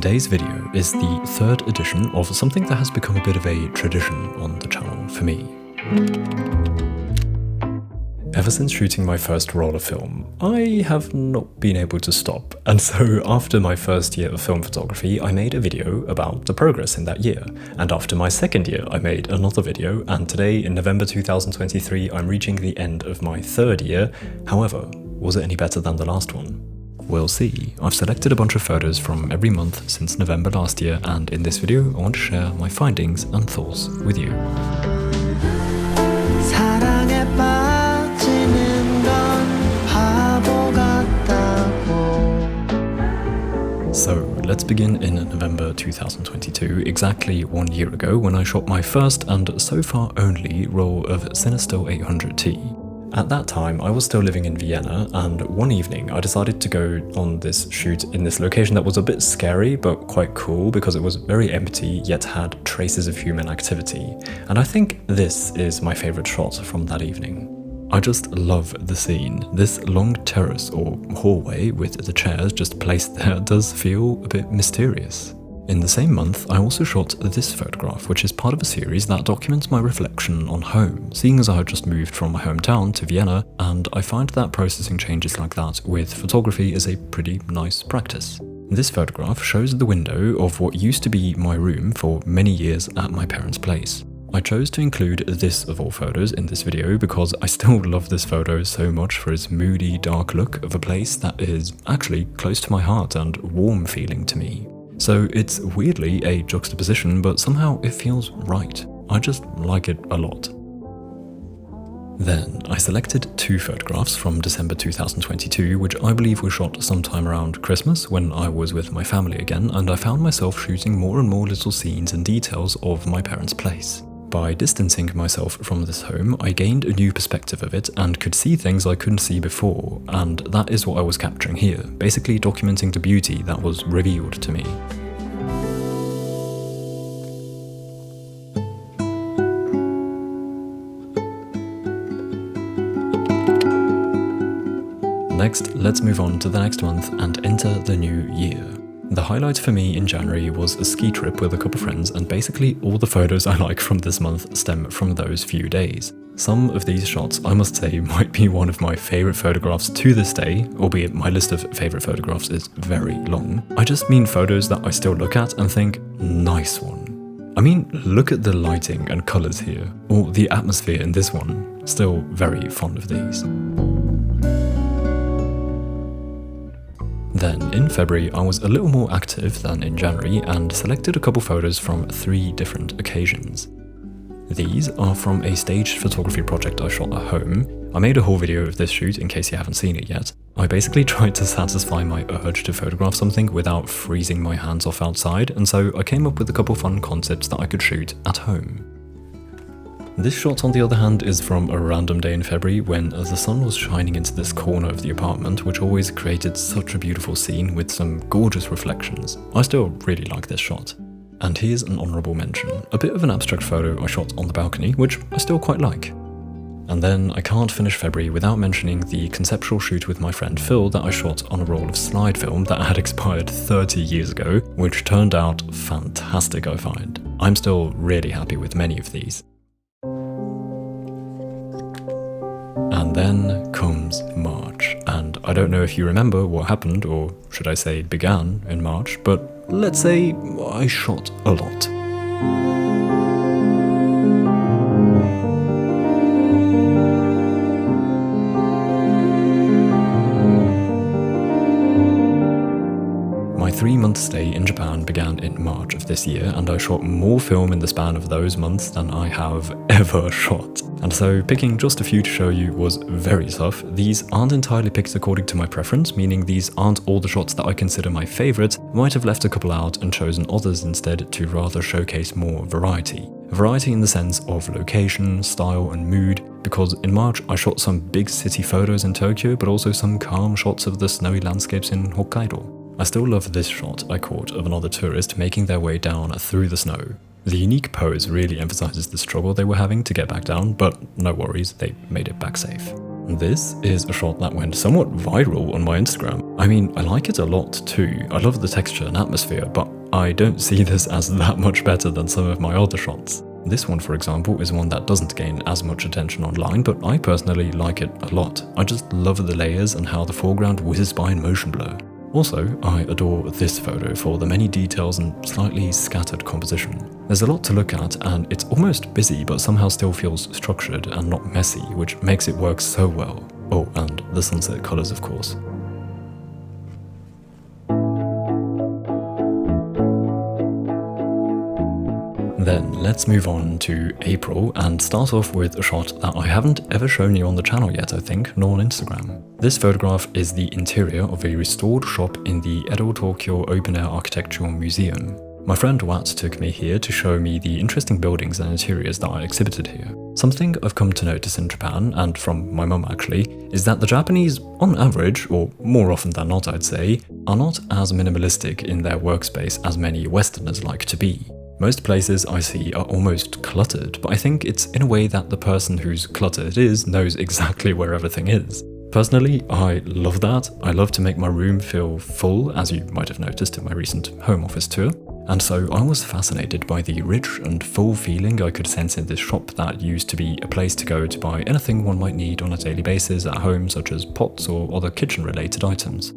Today's video is the third edition of something that has become a bit of a tradition on the channel for me. Ever since shooting my first roll of film, I have not been able to stop, and so after my first year of film photography, I made a video about the progress in that year, and after my second year, I made another video, and today, in November 2023, I'm reaching the end of my third year. However, was it any better than the last one? We'll see. I've selected a bunch of photos from every month since November last year, and in this video, I want to share my findings and thoughts with you. So let's begin in November 2022, exactly 1 year ago, when I shot my first and so far only roll of Cinestill 800T. At that time, I was still living in Vienna, and one evening I decided to go on this shoot in this location that was a bit scary but quite cool because it was very empty yet had traces of human activity. And I think this is my favourite shot from that evening. I just love the scene. This long terrace or hallway with the chairs just placed there does feel a bit mysterious. In the same month, I also shot this photograph, which is part of a series that documents my reflection on home, seeing as I had just moved from my hometown to Vienna, and I find that processing changes like that with photography is a pretty nice practice. This photograph shows the window of what used to be my room for many years at my parents' place. I chose to include this of all photos in this video because I still love this photo so much for its moody, dark look of a place that is actually close to my heart and warm feeling to me. So it's weirdly a juxtaposition, but somehow it feels right. I just like it a lot. Then I selected two photographs from December 2022, which I believe were shot sometime around Christmas when I was with my family again, and I found myself shooting more and more little scenes and details of my parents' place. By distancing myself from this home, I gained a new perspective of it and could see things I couldn't see before, and that is what I was capturing here, basically documenting the beauty that was revealed to me. Next, let's move on to the next month and enter the new year. The highlight for me in January was a ski trip with a couple friends, and basically all the photos I like from this month stem from those few days. Some of these shots, I must say, might be one of my favourite photographs to this day, albeit my list of favourite photographs is very long. I just mean photos that I still look at and think, nice one. I mean, look at the lighting and colours here, or the atmosphere in this one. Still very fond of these. Then, in February, I was a little more active than in January and selected a couple photos from 3 different occasions. These are from a staged photography project I shot at home. I made a whole video of this shoot in case you haven't seen it yet. I basically tried to satisfy my urge to photograph something without freezing my hands off outside, and so I came up with a couple fun concepts that I could shoot at home. This shot, on the other hand, is from a random day in February when the sun was shining into this corner of the apartment, which always created such a beautiful scene with some gorgeous reflections. I still really like this shot. And here's an honourable mention, a bit of an abstract photo I shot on the balcony, which I still quite like. And then I can't finish February without mentioning the conceptual shoot with my friend Phil that I shot on a roll of slide film that had expired 30 years ago, which turned out fantastic, I find. I'm still really happy with many of these. And then comes March, and I don't know if you remember what happened, or should I say began in March, but let's say I shot a lot. My 3-month stay in Japan began in March of this year, and I shot more film in the span of those months than I have ever shot. And so picking just a few to show you was very tough. These aren't entirely picked according to my preference, meaning these aren't all the shots that I consider my favourite. Might have left a couple out and chosen others instead to rather showcase more variety. Variety in the sense of location, style and mood, because in March I shot some big city photos in Tokyo, but also some calm shots of the snowy landscapes in Hokkaido. I still love this shot I caught of another tourist making their way down through the snow. The unique pose really emphasizes the struggle they were having to get back down, but no worries, they made it back safe. This is a shot that went somewhat viral on my Instagram. I mean, I like it a lot too. I love the texture and atmosphere, but I don't see this as that much better than some of my other shots. This one, for example, is one that doesn't gain as much attention online, but I personally like it a lot. I just love the layers and how the foreground whizzes by in motion blur. Also, I adore this photo for the many details and slightly scattered composition. There's a lot to look at, and it's almost busy but somehow still feels structured and not messy, which makes it work so well. Oh, and the sunset colours, of course. Then let's move on to April and start off with a shot that I haven't ever shown you on the channel yet, I think, nor on Instagram. This photograph is the interior of a restored shop in the Edo Tokyo Open Air Architectural Museum. My friend Wat took me here to show me the interesting buildings and interiors that are exhibited here. Something I've come to notice in Japan, and from my mum actually, is that the Japanese, on average, or more often than not I'd say, are not as minimalistic in their workspace as many Westerners like to be. Most places I see are almost cluttered, but I think it's in a way that the person whose clutter it is knows exactly where everything is. Personally, I love that. I love to make my room feel full, as you might have noticed in my recent home office tour. And so I was fascinated by the rich and full feeling I could sense in this shop that used to be a place to go to buy anything one might need on a daily basis at home, such as pots or other kitchen-related items.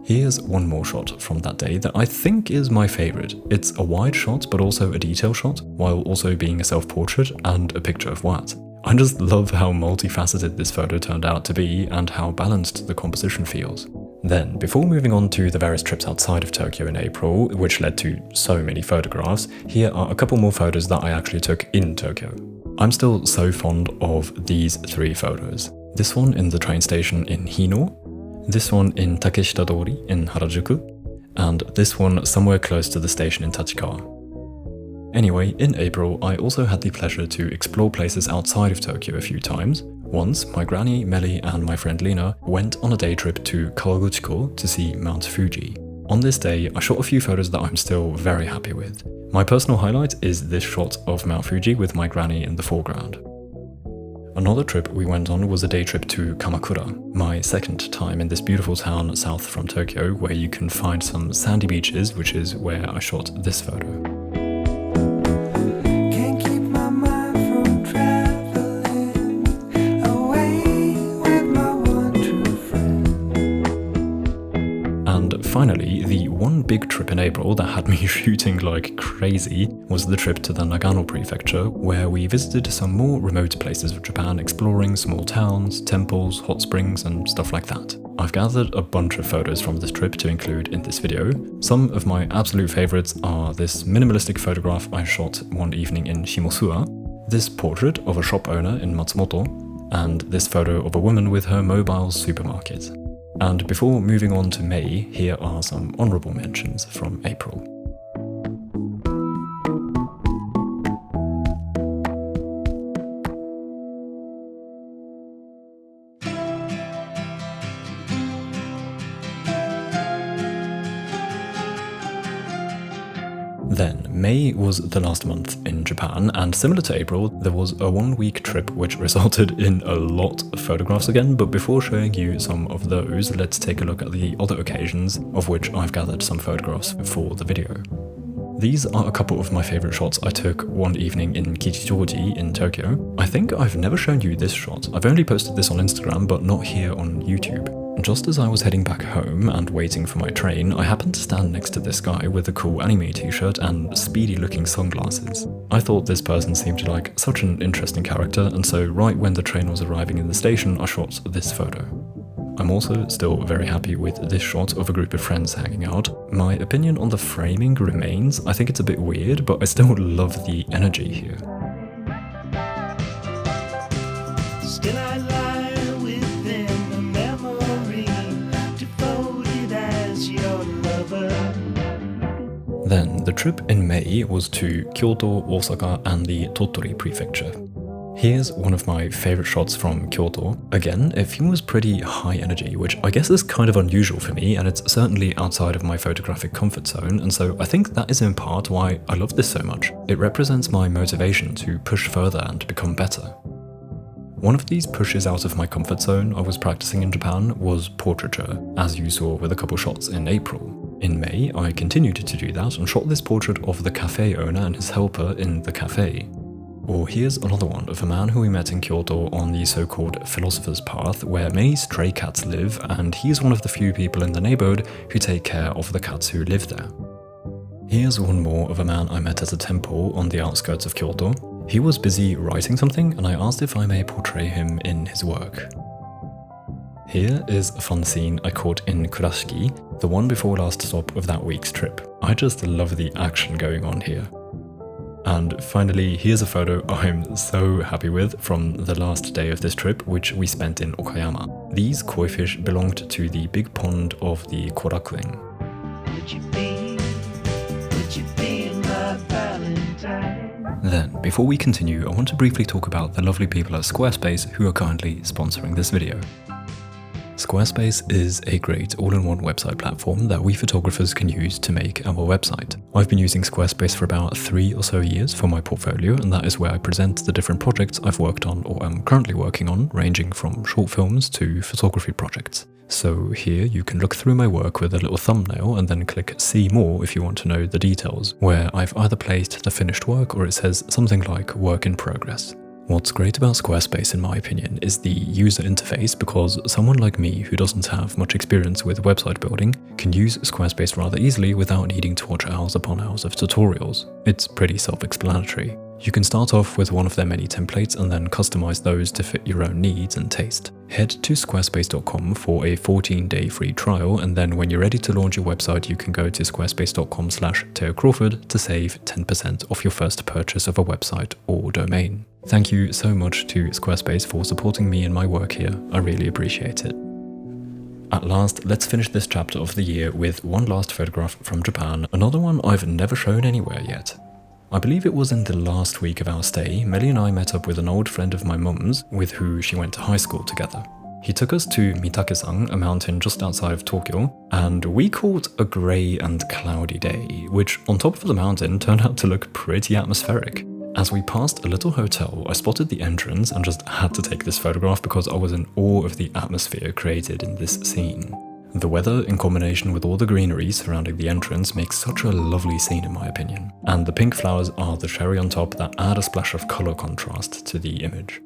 Here's one more shot from that day that I think is my favourite. It's a wide shot but also a detail shot, while also being a self-portrait and a picture of Wat. I just love how multifaceted this photo turned out to be and how balanced the composition feels. Then, before moving on to the various trips outside of Tokyo in April, which led to so many photographs, here are a couple more photos that I actually took in Tokyo. I'm still so fond of these three photos. This one in the train station in Hino, this one in Takeshita-dori in Harajuku, and this one somewhere close to the station in Tachikawa. Anyway, in April I also had the pleasure to explore places outside of Tokyo a few times. Once, my granny, Melly and my friend Lena went on a day trip to Kawaguchiko to see Mount Fuji. On this day, I shot a few photos that I'm still very happy with. My personal highlight is this shot of Mount Fuji with my granny in the foreground. Another trip we went on was a day trip to Kamakura, my second time in this beautiful town south from Tokyo where you can find some sandy beaches, which is where I shot this photo. Finally, the one big trip in April that had me shooting like crazy was the trip to the Nagano prefecture, where we visited some more remote places of Japan, exploring small towns, temples, hot springs and stuff like that. I've gathered a bunch of photos from this trip to include in this video. Some of my absolute favourites are this minimalistic photograph I shot one evening in Shimosuwa, this portrait of a shop owner in Matsumoto, and this photo of a woman with her mobile supermarket. And before moving on to May, here are some honourable mentions from April. Then, May was the last month in Japan, and similar to April, there was a one-week trip which resulted in a lot of photographs again, but before showing you some of those, let's take a look at the other occasions of which I've gathered some photographs for the video. These are a couple of my favourite shots I took one evening in Kichijoji in Tokyo. I think I've never shown you this shot. I've only posted this on Instagram, but not here on YouTube. Just as I was heading back home and waiting for my train, I happened to stand next to this guy with a cool anime t-shirt and speedy looking sunglasses. I thought this person seemed like such an interesting character, and so right when the train was arriving in the station, I shot this photo. I'm also still very happy with this shot of a group of friends hanging out. My opinion on the framing remains. I think it's a bit weird, but I still love the energy here. Still I lie within a memory, devoted as your lover. Then the trip in May was to Kyoto, Osaka and the Tottori prefecture. Here's one of my favourite shots from Kyoto. Again, it feels pretty high energy, which I guess is kind of unusual for me, and it's certainly outside of my photographic comfort zone, and so I think that is in part why I love this so much. It represents my motivation to push further and become better. One of these pushes out of my comfort zone I was practicing in Japan was portraiture, as you saw with a couple shots in April. In May, I continued to do that and shot this portrait of the cafe owner and his helper in the cafe. Or here's another one of a man who we met in Kyoto on the so-called Philosopher's Path, where many stray cats live, and he's one of the few people in the neighborhood who take care of the cats who live there. Here's one more of a man I met at a temple on the outskirts of Kyoto. He was busy writing something, and I asked if I may portray him in his work. Here is a fun scene I caught in Kurashiki, the one before last stop of that week's trip. I just love the action going on here. And finally, here's a photo I'm so happy with from the last day of this trip, which we spent in Okayama. These koi fish belonged to the big pond of the Korakuen. Then, before we continue, I want to briefly talk about the lovely people at Squarespace who are kindly sponsoring this video. Squarespace is a great all-in-one website platform that we photographers can use to make our website. I've been using Squarespace for about 3 or so years for my portfolio, and that is where I present the different projects I've worked on or am currently working on, ranging from short films to photography projects. So here you can look through my work with a little thumbnail and then click see more if you want to know the details, where I've either placed the finished work or it says something like work in progress. What's great about Squarespace, in my opinion, is the user interface, because someone like me who doesn't have much experience with website building can use Squarespace rather easily without needing to watch hours upon hours of tutorials. It's pretty self-explanatory. You can start off with one of their many templates and then customize those to fit your own needs and taste. Head to squarespace.com for a 14-day free trial, and then when you're ready to launch your website, you can go to squarespace.com/Crawford to save 10% off your first purchase of a website or domain. Thank you so much to Squarespace for supporting me in my work here. I really appreciate it. At last, let's finish this chapter of the year with one last photograph from Japan, another one I've never shown anywhere yet. I believe it was in the last week of our stay, Melly and I met up with an old friend of my mum's with who she went to high school together. He took us to Mitake-san, a mountain just outside of Tokyo, and we caught a grey and cloudy day, which on top of the mountain turned out to look pretty atmospheric. As we passed a little hotel, I spotted the entrance and just had to take this photograph because I was in awe of the atmosphere created in this scene. The weather, in combination with all the greenery surrounding the entrance, makes such a lovely scene in my opinion. And the pink flowers are the cherry on top that add a splash of colour contrast to the image.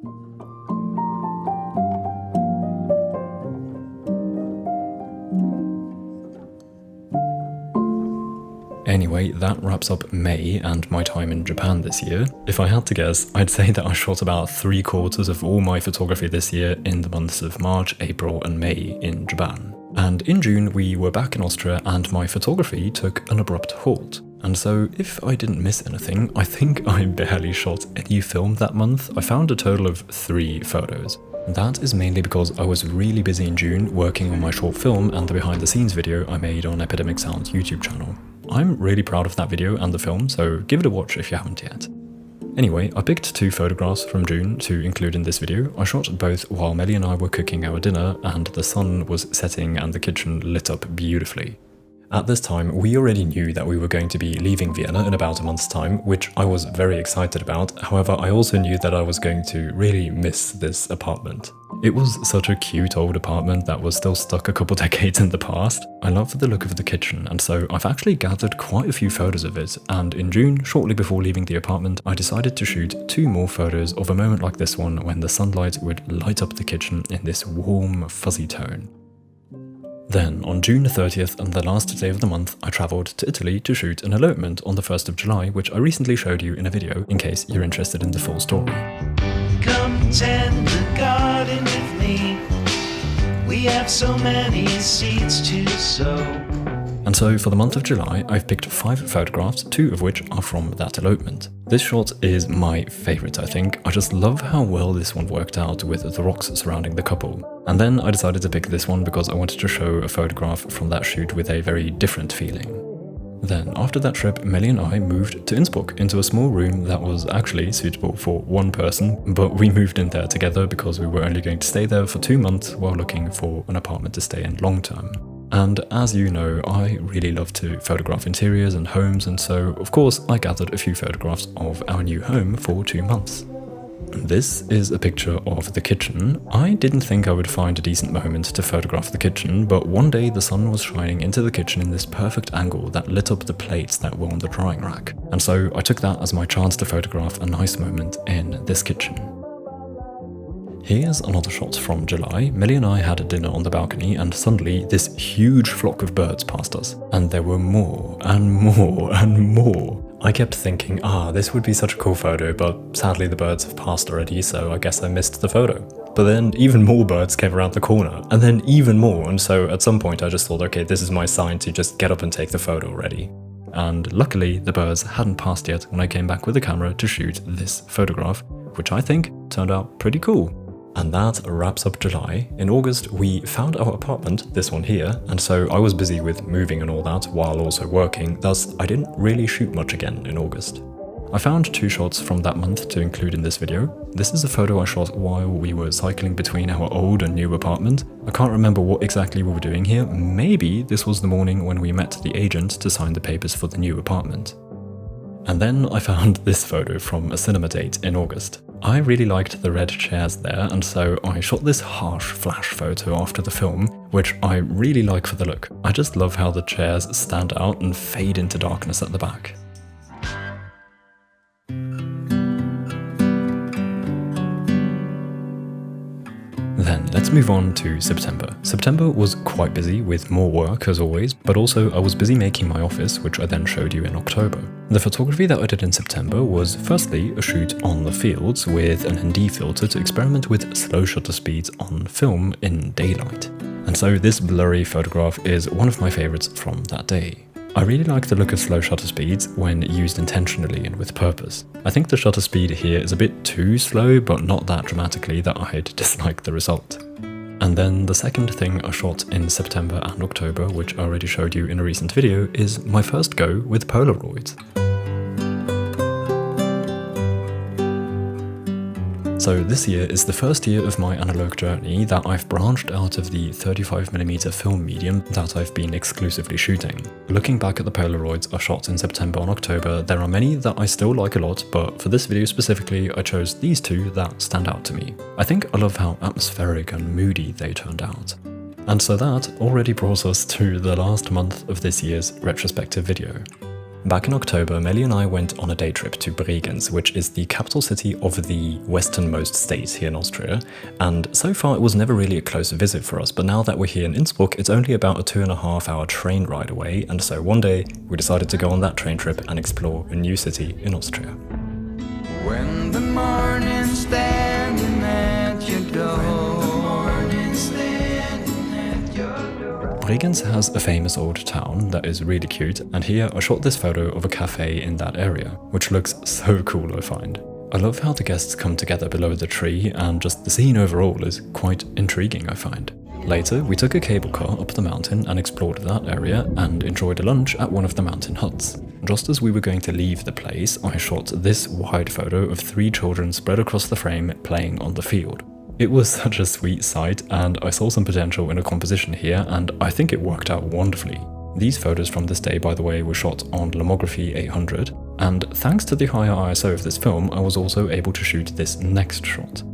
Anyway, that wraps up May and my time in Japan this year. If I had to guess, I'd say that I shot about 3/4 of all my photography this year in the months of March, April and May in Japan. And in June we were back in Austria and my photography took an abrupt halt. And so if I didn't miss anything, I think I barely shot any film that month. I found a total of 3 photos. That is mainly because I was really busy in June working on my short film and the behind the scenes video I made on Epidemic Sound's YouTube channel. I'm really proud of that video and the film, so give it a watch if you haven't yet. Anyway, I picked 2 photographs from June to include in this video. I shot both while Melly and I were cooking our dinner and the sun was setting and the kitchen lit up beautifully. At this time, we already knew that we were going to be leaving Vienna in about a month's time, which I was very excited about. However, I also knew that I was going to really miss this apartment. It was such a cute old apartment that was still stuck a couple decades in the past. I love the look of the kitchen, and so I've actually gathered quite a few photos of it, and in June, shortly before leaving the apartment, I decided to shoot 2 more photos of a moment like this one when the sunlight would light up the kitchen in this warm, fuzzy tone. Then, on June 30th and the last day of the month, I travelled to Italy to shoot an elopement on the 1st of July, which I recently showed you in a video, in case you're interested in the full story. Come tend the garden with me. We have so many seeds to sow. And so for the month of July, I've picked 5 photographs, 2 of which are from that elopement. This shot is my favourite, I think. I just love how well this one worked out with the rocks surrounding the couple. And then I decided to pick this one because I wanted to show a photograph from that shoot with a very different feeling. Then, after that trip, Melly and I moved to Innsbruck into a small room that was actually suitable for 1 person, but we moved in there together because we were only going to stay there for 2 months while looking for an apartment to stay in long term. And as you know, I really love to photograph interiors and homes, and so of course I gathered a few photographs of our new home for 2 months. This is a picture of the kitchen. I didn't think I would find a decent moment to photograph the kitchen, but one day the sun was shining into the kitchen in this perfect angle that lit up the plates that were on the drying rack. And so I took that as my chance to photograph a nice moment in this kitchen. Here's another shot from July. Millie and I had a dinner on the balcony and suddenly this huge flock of birds passed us. And there were more and more and more. I kept thinking, this would be such a cool photo, but sadly the birds have passed already, so I guess I missed the photo. But then even more birds came around the corner, and then even more, and so at some point I just thought, okay, this is my sign to just get up and take the photo already. And luckily the birds hadn't passed yet when I came back with the camera to shoot this photograph, which I think turned out pretty cool. And that wraps up July. In August, we found our apartment, this one here, and so I was busy with moving and all that while also working, thus I didn't really shoot much again in August. I found 2 shots from that month to include in this video. This is a photo I shot while we were cycling between our old and new apartment. I can't remember what exactly we were doing here. Maybe this was the morning when we met the agent to sign the papers for the new apartment. And then I found this photo from a cinema date in August. I really liked the red chairs there, and so I shot this harsh flash photo after the film, which I really like for the look. I just love how the chairs stand out and fade into darkness at the back. Then let's move on to September. September was quite busy with more work as always, but also I was busy making my office, which I then showed you in October. The photography that I did in September was firstly a shoot on the fields with an ND filter to experiment with slow shutter speeds on film in daylight. And so this blurry photograph is one of my favorites from that day. I really like the look of slow shutter speeds when used intentionally and with purpose. I think the shutter speed here is a bit too slow, but not that dramatically that I'd dislike the result. And then the second thing I shot in September and October, which I already showed you in a recent video, is my first go with Polaroids. So this year is the first year of my analog journey that I've branched out of the 35mm film medium that I've been exclusively shooting. Looking back at the Polaroids I shot in September and October, there are many that I still like a lot, but for this video specifically I chose these 2 that stand out to me. I think I love how atmospheric and moody they turned out. And so that already brought us to the last month of this year's retrospective video. Back in October, Melly and I went on a day trip to Bregenz, which is the capital city of the westernmost state here in Austria, and so far it was never really a close visit for us, but now that we're here in Innsbruck, it's only about a 2.5-hour train ride away, and so one day we decided to go on that train trip and explore a new city in Austria. When the morning's standing at your door. Bregenz has a famous old town that is really cute, and here I shot this photo of a cafe in that area, which looks so cool I find. I love how the guests come together below the tree, and just the scene overall is quite intriguing I find. Later, we took a cable car up the mountain and explored that area and enjoyed a lunch at one of the mountain huts. Just as we were going to leave the place, I shot this wide photo of 3 children spread across the frame playing on the field. It was such a sweet sight, and I saw some potential in a composition here, and I think it worked out wonderfully. These photos from this day, by the way, were shot on Lomography 800, and thanks to the higher ISO of this film, I was also able to shoot this next shot.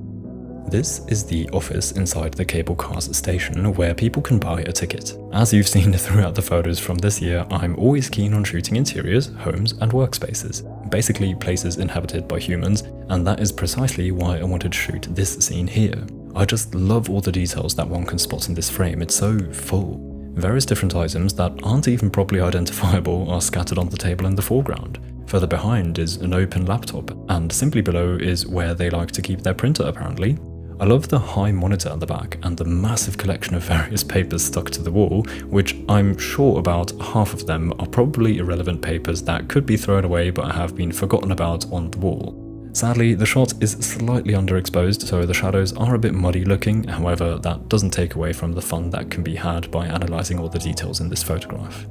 This is the office inside the cable car's station where people can buy a ticket. As you've seen throughout the photos from this year, I'm always keen on shooting interiors, homes and workspaces. Basically places inhabited by humans, and that is precisely why I wanted to shoot this scene here. I just love all the details that one can spot in this frame, it's so full. Various different items that aren't even properly identifiable are scattered on the table in the foreground. Further behind is an open laptop, and simply below is where they like to keep their printer apparently. I love the high monitor at the back and the massive collection of various papers stuck to the wall, which I'm sure about half of them are probably irrelevant papers that could be thrown away but have been forgotten about on the wall. Sadly, the shot is slightly underexposed, so the shadows are a bit muddy looking, however that doesn't take away from the fun that can be had by analysing all the details in this photograph.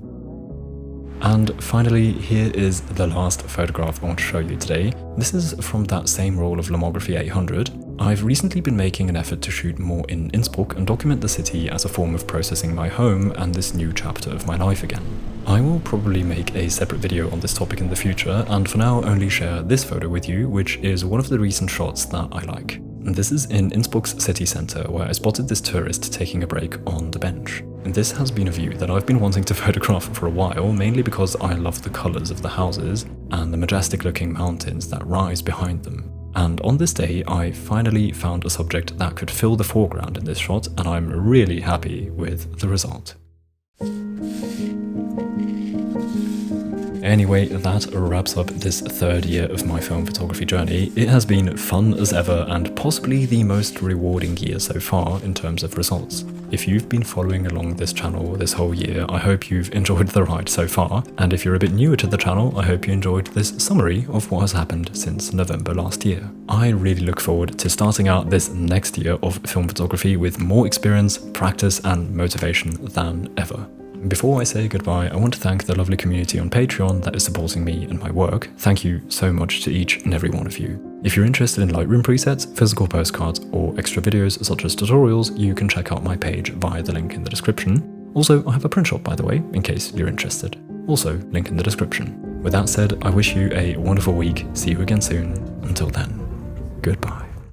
And finally, here is the last photograph I want to show you today. This is from that same roll of Lomography 800. I've recently been making an effort to shoot more in Innsbruck and document the city as a form of processing my home and this new chapter of my life again. I will probably make a separate video on this topic in the future, and for now only share this photo with you, which is one of the recent shots that I like. This is in Innsbruck's city centre, where I spotted this tourist taking a break on the bench. And this has been a view that I've been wanting to photograph for a while, mainly because I love the colours of the houses and the majestic looking mountains that rise behind them. And on this day, I finally found a subject that could fill the foreground in this shot, and I'm really happy with the result. Anyway, that wraps up this third year of my film photography journey. It has been fun as ever and possibly the most rewarding year so far in terms of results. If you've been following along this channel this whole year, I hope you've enjoyed the ride so far, and if you're a bit newer to the channel, I hope you enjoyed this summary of what has happened since November last year. I really look forward to starting out this next year of film photography with more experience, practice and motivation than ever. Before I say goodbye, I want to thank the lovely community on Patreon that is supporting me and my work. Thank you so much to each and every one of you. If you're interested in Lightroom presets, physical postcards, or extra videos such as tutorials, you can check out my page via the link in the description. Also, I have a print shop, by the way, in case you're interested. Also, link in the description. With that said, I wish you a wonderful week. See you again soon. Until then, goodbye.